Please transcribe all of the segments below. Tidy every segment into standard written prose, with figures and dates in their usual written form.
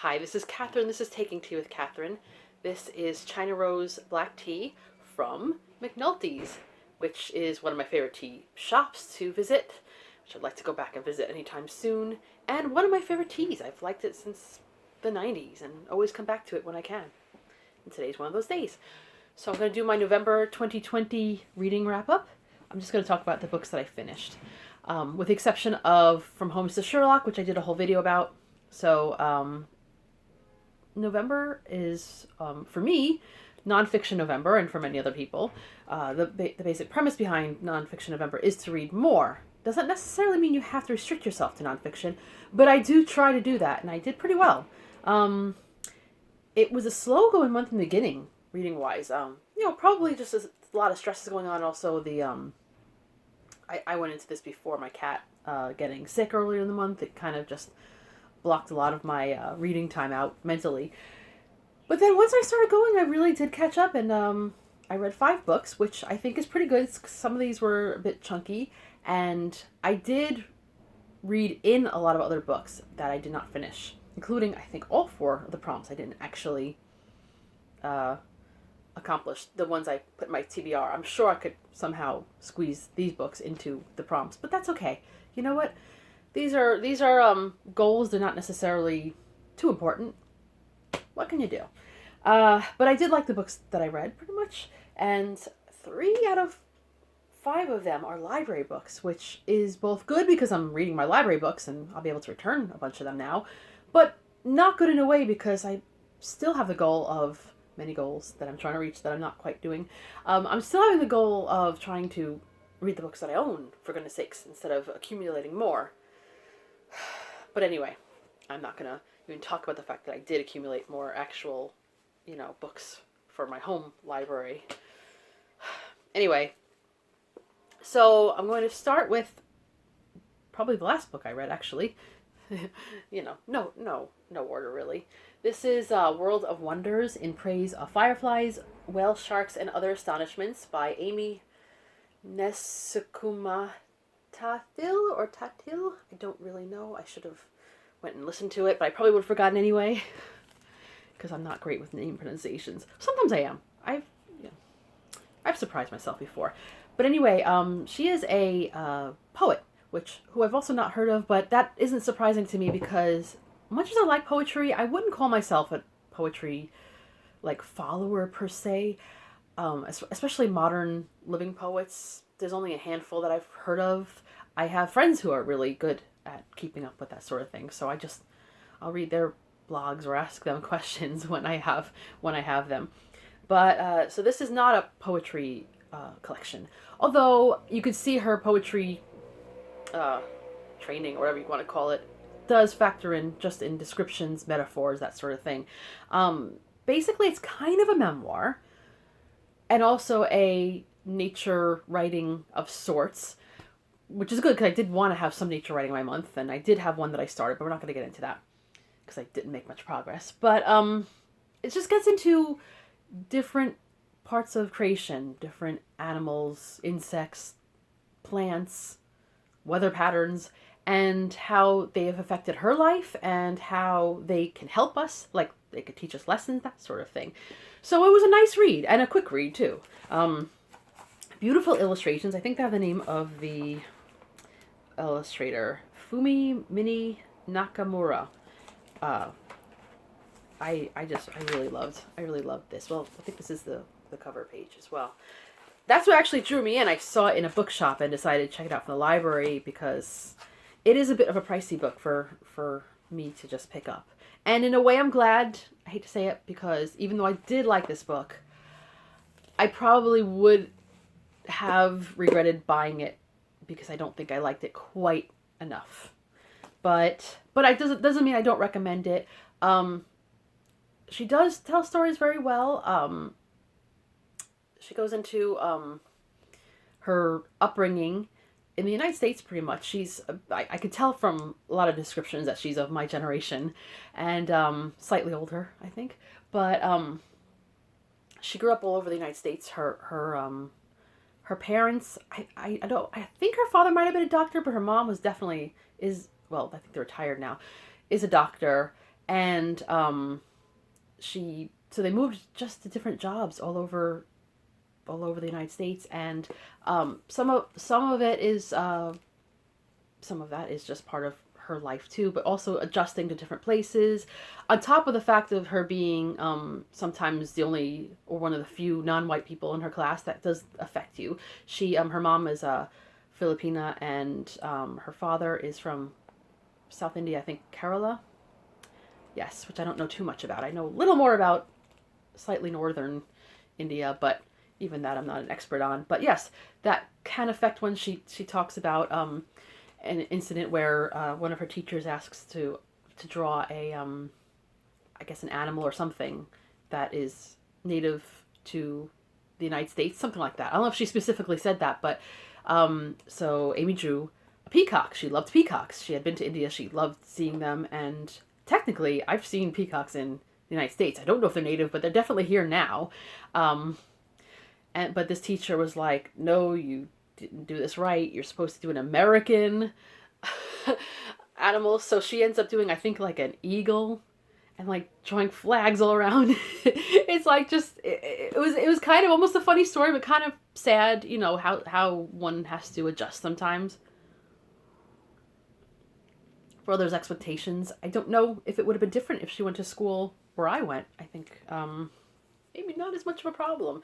Hi, this is Catherine. This is Taking Tea with Catherine. This is China Rose Black Tea from McNulty's, which is one of my favorite tea shops to visit, which I'd like to go back and visit anytime soon. And one of my favorite teas. I've liked it since the 90s and always come back to it when I can. And today's one of those days. So I'm going to do my November 2020 reading wrap-up. I'm just going to talk about the books that I finished. With the exception of From Holmes to Sherlock, which I did a whole video about. So, November is, for me, nonfiction November, and for many other people. The basic premise behind nonfiction November is to read more. Doesn't necessarily mean you have to restrict yourself to nonfiction, but I do try to do that, and I did pretty well. It was a slow-going month in the beginning, reading-wise. Probably just a lot of stress is going on. Also, I went into this before my cat getting sick earlier in the month. It kind of just blocked a lot of my reading time out mentally. But then once I started going, I really did catch up, and I read 5 books, which I think is pretty good. Some of these were a bit chunky, and I did read in a lot of other books that I did not finish, including, I think, all 4 of the prompts I didn't actually accomplish. The ones I put in my TBR. I'm sure I could somehow squeeze these books into the prompts, but that's okay. You know what? These are goals. They're not necessarily too important. What can you do? But I did like the books that I read pretty much, and 3 out of 5 of them are library books, which is both good because I'm reading my library books and I'll be able to return a bunch of them now, but not good in a way because I still have the goal of many goals that I'm trying to reach that I'm not quite doing. I'm still having the goal of trying to read the books that I own, for goodness sakes, instead of accumulating more. But anyway, I'm not going to even talk about the fact that I did accumulate more actual, books for my home library. Anyway, so I'm going to start with probably the last book I read, actually. No order, really. This is World of Wonders in Praise of Fireflies, Whale Sharks, and Other Astonishments by Amy Nesukuma Tatil or Tatil. I don't really know. I should have went and listened to it, but I probably would have forgotten anyway because I'm not great with name pronunciations. Sometimes I am. I've surprised myself before. But anyway, she is a poet, who I've also not heard of, but that isn't surprising to me because much as I like poetry, I wouldn't call myself a poetry follower per se. Especially modern living poets. There's only a handful that I've heard of. I have friends who are really good at keeping up with that sort of thing, so I'll read their blogs or ask them questions when I have them. But so this is not a poetry collection, although you could see her poetry training, or whatever you want to call it, does factor in just in descriptions, metaphors, that sort of thing. Basically, it's kind of a memoir. And also a nature writing of sorts, which is good because I did want to have some nature writing my month, and I did have one that I started, but we're not going to get into that because I didn't make much progress. But it just gets into different parts of creation, different animals, insects, plants, weather patterns, and how they have affected her life and how they can help us, like they could teach us lessons, that sort of thing. So it was a nice read, and a quick read, too. Beautiful illustrations. I think they have the name of the illustrator, Fumi Mini Nakamura. I really loved this. Well, I think this is the cover page as well. That's what actually drew me in. I saw it in a bookshop and decided to check it out from the library because it is a bit of a pricey book for me to just pick up. And in a way, I'm glad. I hate to say it because even though I did like this book, I probably would have regretted buying it because I don't think I liked it quite enough. But it doesn't mean I don't recommend it. She does tell stories very well. She goes into her upbringing in the United States, pretty much. I could tell from a lot of descriptions that she's of my generation and slightly older, I think. But she grew up all over the United States. Her parents, I think her father might have been a doctor, but her mom was definitely I think they're retired now, is a doctor. and so they moved just to different jobs all over the United States, and some of it is some of that is just part of her life too, but also adjusting to different places. On top of the fact of her being sometimes the only or one of the few non-white people in her class, that does affect you. Her mom is a Filipina, and her father is from South India, I think Kerala. Yes, which I don't know too much about. I know a little more about slightly northern India, but even that I'm not an expert on. But yes, that can affect when she talks about an incident where one of her teachers asks to draw I guess an animal or something that is native to the United States, something like that. I don't know if she specifically said that, but so Amy drew a peacock. She loved peacocks. She had been to India. She loved seeing them, and technically, I've seen peacocks in the United States. I don't know if they're native, but they're definitely here now. But this teacher was like, "No, you didn't do this right. You're supposed to do an American animal." So she ends up doing, I think, like an eagle, and like drawing flags all around. It's like just it was kind of almost a funny story, but kind of sad. You know how one has to adjust sometimes for others' expectations. I don't know if it would have been different if she went to school where I went. I think maybe not as much of a problem.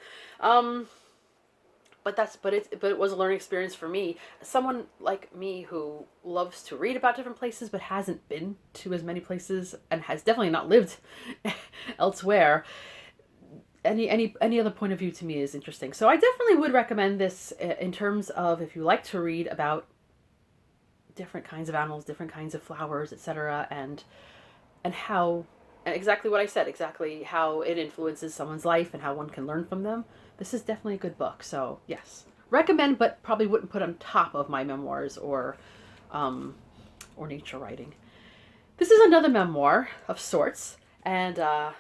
But it was a learning experience for me. Someone like me who loves to read about different places but hasn't been to as many places and has definitely not lived elsewhere. Any other point of view to me is interesting. So I definitely would recommend this in terms of if you like to read about different kinds of animals, different kinds of flowers, etc., and how, and exactly what I said, exactly how it influences someone's life and how one can learn from them. This is definitely a good book. So yes, recommend, but probably wouldn't put on top of my memoirs or nature writing. This is another memoir of sorts, and I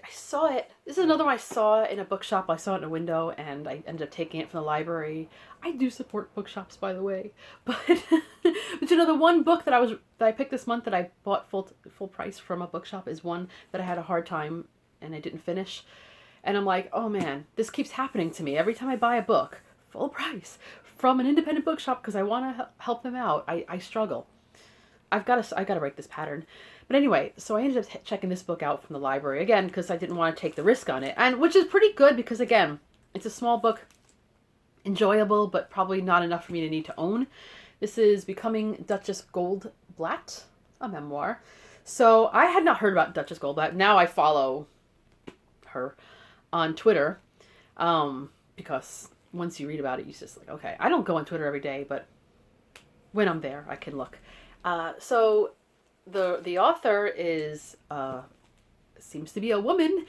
saw it. This is another one I saw in a bookshop. I saw it in a window, and I ended up taking it from the library. I do support bookshops, by the way, but you know, the one book that I picked this month that I bought full price from a bookshop is one that I had a hard time and I didn't finish. And I'm like, oh man, this keeps happening to me. Every time I buy a book, full price, from an independent bookshop because I want to help them out, I struggle. I gotta break this pattern. But anyway, so I ended up checking this book out from the library again because I didn't want to take the risk on it. And which is pretty good because, again, it's a small book, enjoyable, but probably not enough for me to need to own. This is Becoming Duchess Goldblatt, a memoir. So I had not heard about Duchess Goldblatt. Now I follow her on Twitter, because once you read about it, you just like, okay, I don't go on Twitter every day, but when I'm there, I can look. So the author is seems to be a woman.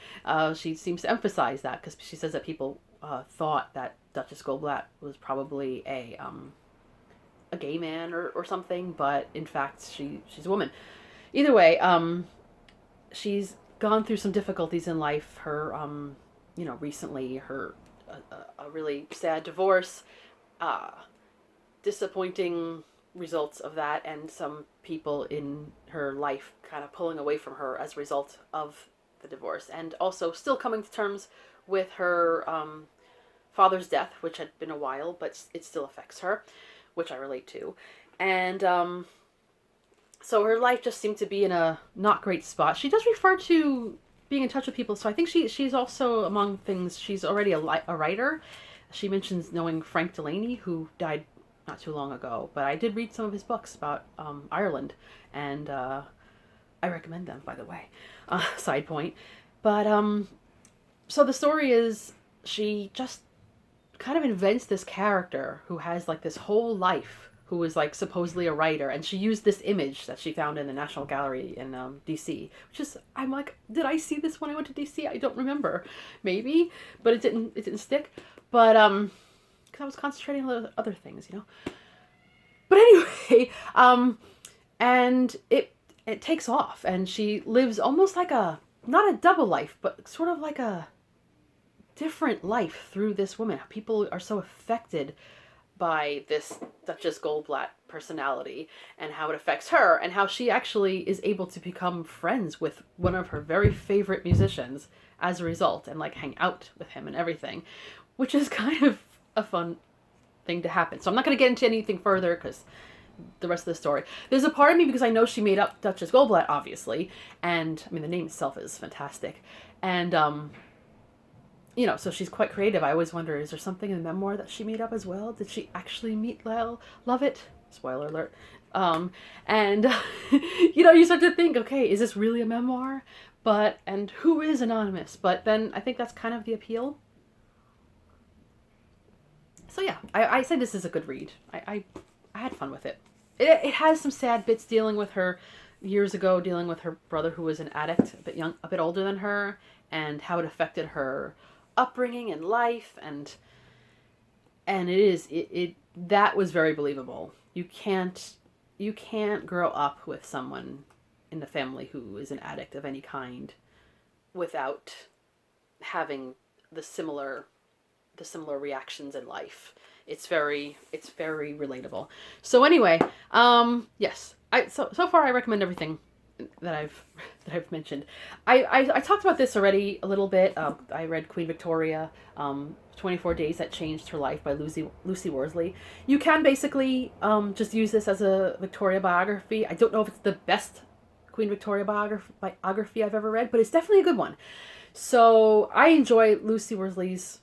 She seems to emphasize that because she says that people thought that Duchess Goldblatt was probably a gay man or something, but in fact she's a woman. Either way, she's gone through some difficulties in life. Her recently a really sad divorce, disappointing results of that, and some people in her life kind of pulling away from her as a result of the divorce, and also still coming to terms with her father's death, which had been a while, but it still affects her, which I relate to. And so her life just seemed to be in a not great spot. She does refer to being in touch with people, so I think she's also, among things, she's already a writer. She mentions knowing Frank Delaney, who died not too long ago, but I did read some of his books about Ireland, and I recommend them, by the way. Side point. But so the story is she just kind of invents this character who has like this whole life, who is like supposedly a writer, and she used this image that she found in the National Gallery in DC, which is, I'm like, did I see this when I went to DC? I don't remember. Maybe, but it didn't stick. But because I was concentrating on other things, you know. But anyway, and it takes off, and she lives almost like not a double life, but sort of like a different life through this woman. People are so affected by this Duchess Goldblatt personality and how it affects her, and how she actually is able to become friends with one of her very favorite musicians as a result, and like hang out with him and everything, which is kind of a fun thing to happen. So I'm not going to get into anything further because the rest of the story. There's a part of me, because I know she made up Duchess Goldblatt, obviously, and I mean the name itself is fantastic, and you know, so she's quite creative. I always wonder, is there something in the memoir that she made up as well? Did she actually meet Lovett? Spoiler alert. And you know, you start to think, okay, is this really a memoir? But and who is anonymous? But then I think that's kind of the appeal. So yeah, I say this is a good read. I had fun with it. It has some sad bits dealing with her years ago, dealing with her brother who was an addict, a bit older than her, and how it affected her upbringing and life, and that was very believable. You can't grow up with someone in the family who is an addict of any kind without having the similar reactions in life. It's very relatable. So anyway, yes, so far I recommend everything that I've mentioned. I talked about this already a little bit. I read Queen Victoria, 24 Days That Changed Her Life by Lucy Worsley. You can basically just use this as a Victoria biography. I don't know if it's the best Queen Victoria biography I've ever read, but it's definitely a good one. So I enjoy Lucy Worsley's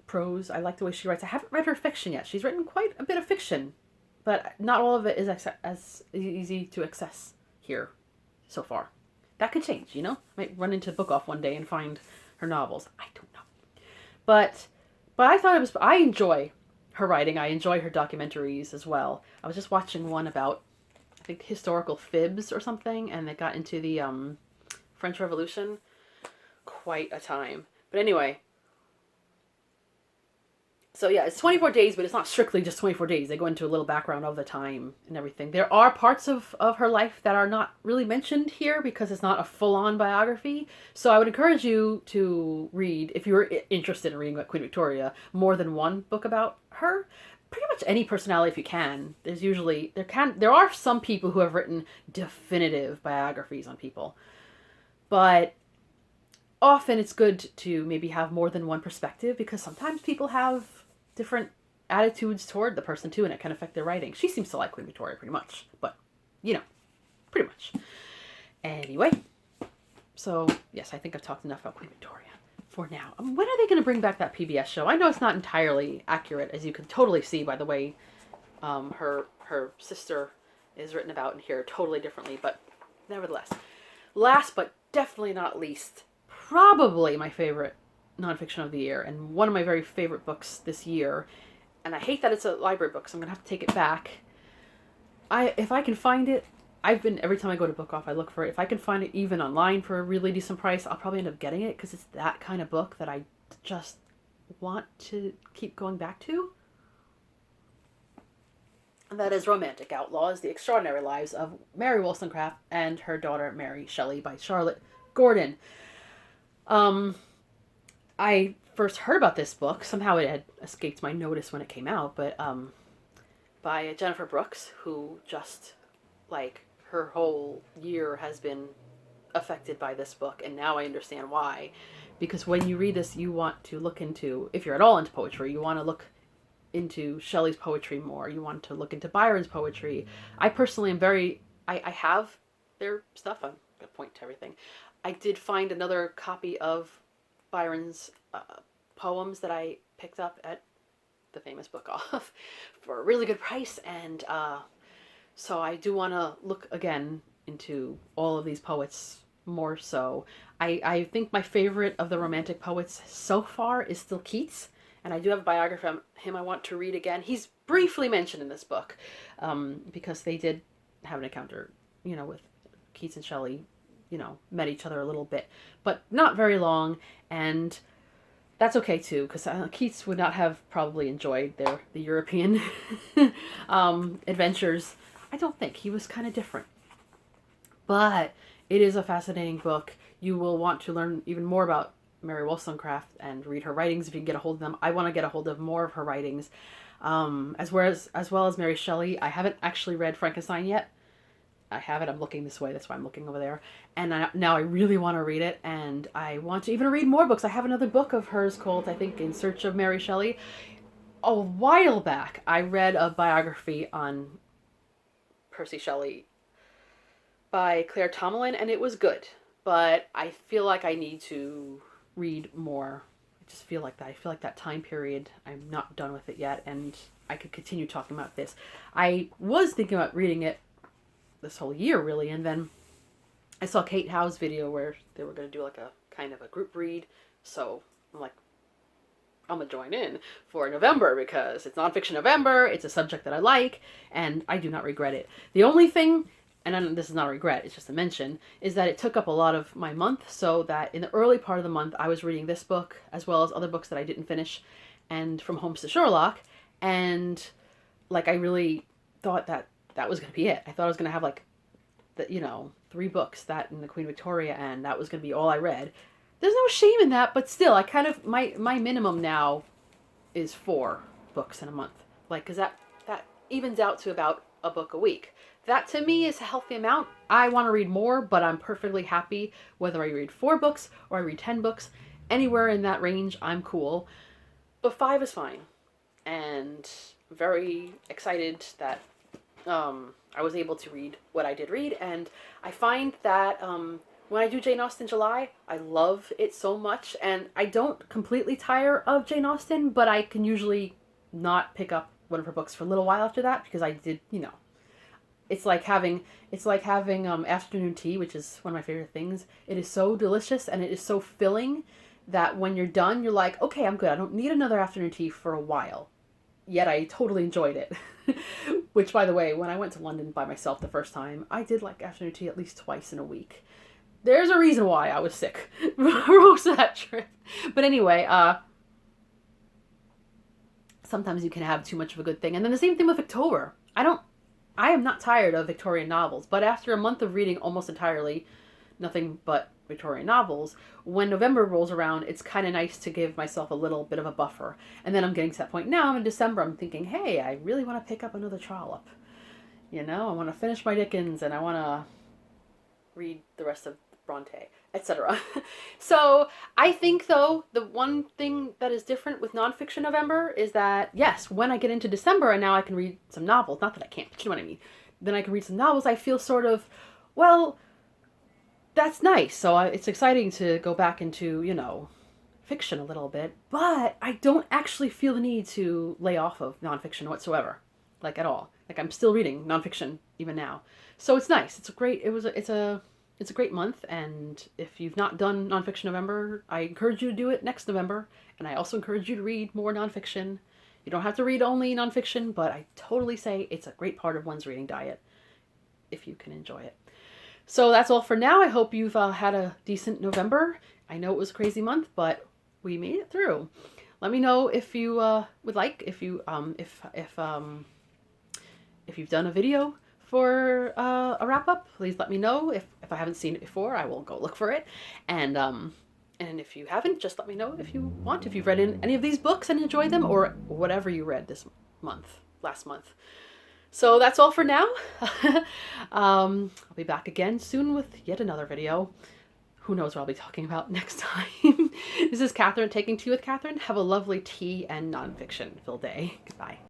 prose. I like the way she writes. I haven't read her fiction yet. She's written quite a bit of fiction, but not all of it is as easy to access here so far. That could change, you know? Might run into Book Off one day and find her novels. I don't know. But I thought I enjoy her writing. I enjoy her documentaries as well. I was just watching one about, I think, historical fibs or something, and it got into the French Revolution. Quite a time. But anyway, so yeah, it's 24 days, but it's not strictly just 24 days. They go into a little background of the time and everything. There are parts of her life that are not really mentioned here because it's not a full-on biography. So I would encourage you to read, if you're interested in reading about Queen Victoria, more than one book about her. Pretty much any personality if you can. There are some people who have written definitive biographies on people. But often it's good to maybe have more than one perspective, because sometimes people have different attitudes toward the person too, and it can affect their writing. She seems to like Queen Victoria pretty much, but you know, pretty much. Anyway, so yes, I think I've talked enough about Queen Victoria for now. When are they going to bring back that PBS show? I know it's not entirely accurate, as you can totally see by the way her sister is written about in here totally differently, but nevertheless. Last but definitely not least, probably my favorite nonfiction of the year, and one of my very favorite books this year, and I hate that it's a library book, so I'm gonna have to take it back. If I can find it, every time I go to Book Off, I look for it. If I can find it even online for a really decent price, I'll probably end up getting it, because it's that kind of book that I just want to keep going back to. And that is Romantic Outlaws: The Extraordinary Lives of Mary Wollstonecraft and Her Daughter Mary Shelley by Charlotte Gordon. I first heard about this book, somehow it had escaped my notice when it came out, but by Jennifer Brooks, who just, like, her whole year has been affected by this book, and now I understand why. Because when you read this, you want to look into, if you're at all into poetry, you want to look into Shelley's poetry more. You want to look into Byron's poetry. I personally am I have their stuff. I'm going to point to everything. I did find another copy of Byron's poems that I picked up at the famous Book Off for a really good price, and so I do want to look again into all of these poets more so. I think my favorite of the Romantic poets so far is still Keats, and I do have a biography of him I want to read again. He's briefly mentioned in this book because they did have an encounter, you know, with Keats and Shelley. You know, met each other a little bit, but not very long, and that's okay too, because Keats would not have probably enjoyed the European adventures. I don't think. He was kind of different, but it is a fascinating book. You will want to learn even more about Mary Wollstonecraft and read her writings if you can get a hold of them. I want to get a hold of more of her writings. as well as Mary Shelley. I haven't actually read Frankenstein yet. I have it. I'm looking this way. That's why I'm looking over there. And now I really want to read it, and I want to even read more books. I have another book of hers called, I think, In Search of Mary Shelley. A while back, I read a biography on Percy Shelley by Claire Tomlin, and it was good. But I feel like I need to read more. I just feel like that. I feel like that time period, I'm not done with it yet, and I could continue talking about this. I was thinking about reading it this whole year, really, and then I saw Kate Howe's video where they were going to do like a kind of a group read, so I'm like, I'm going to join in for November because it's Nonfiction November, it's a subject that I like, and I do not regret it. The only thing, and this is not a regret, it's just a mention, is that it took up a lot of my month, so that in the early part of the month I was reading this book, as well as other books that I didn't finish, and From Holmes to Sherlock, and like I really thought that was going to be it. I thought I was going to have like, 3 books, that and the Queen Victoria, and that was going to be all I read. There's no shame in that, but still, I kind of, my minimum now is 4 books in a month. Like, because that evens out to about a book a week. That to me is a healthy amount. I want to read more, but I'm perfectly happy whether I read 4 books or I read 10 books. Anywhere in that range, I'm cool. But 5 is fine. And very excited that I was able to read what I did read, and I find that when I do Jane Austen July, I love it so much, and I don't completely tire of Jane Austen, but I can usually not pick up one of her books for a little while after that, because I did, it's like having afternoon tea, which is one of my favorite things. It is so delicious, and it is so filling that when you're done, you're like, okay, I'm good. I don't need another afternoon tea for a while. Yet I totally enjoyed it. Which, by the way, when I went to London by myself the first time, I did like afternoon tea at least twice in a week. There's a reason why I was sick for most of that trip. But anyway, sometimes you can have too much of a good thing. And then the same thing with October. I am not tired of Victorian novels, but after a month of reading almost entirely nothing but Victorian novels, when November rolls around, it's kind of nice to give myself a little bit of a buffer. And then I'm getting to that point now, I'm in December, I'm thinking, hey, I really want to pick up another Trollope. I want to finish my Dickens, and I want to read the rest of Bronte, etc. So I think, though, the one thing that is different with Nonfiction November is that, yes, when I get into December and now I can read some novels, not that I can't, but you know what I mean, then I can read some novels, I feel sort of, well, that's nice. So it's exciting to go back into, fiction a little bit, but I don't actually feel the need to lay off of nonfiction whatsoever, like at all. Like I'm still reading nonfiction even now. So it's nice. It's a great month, and if you've not done Nonfiction November, I encourage you to do it next November, and I also encourage you to read more nonfiction. You don't have to read only nonfiction, but I totally say it's a great part of one's reading diet if you can enjoy it. So that's all for now. I hope you've had a decent November. I know it was a crazy month, but we made it through. Let me know if you would like, if you've done a video for a wrap up. Please let me know. If I haven't seen it before, I will go look for it. And if you haven't, just let me know if you want. If you've read any of these books and enjoyed them, or whatever you read last month. So that's all for now. I'll be back again soon with yet another video. Who knows what I'll be talking about next time. This is Catherine taking tea with Catherine. Have a lovely tea and nonfiction-filled day. Goodbye.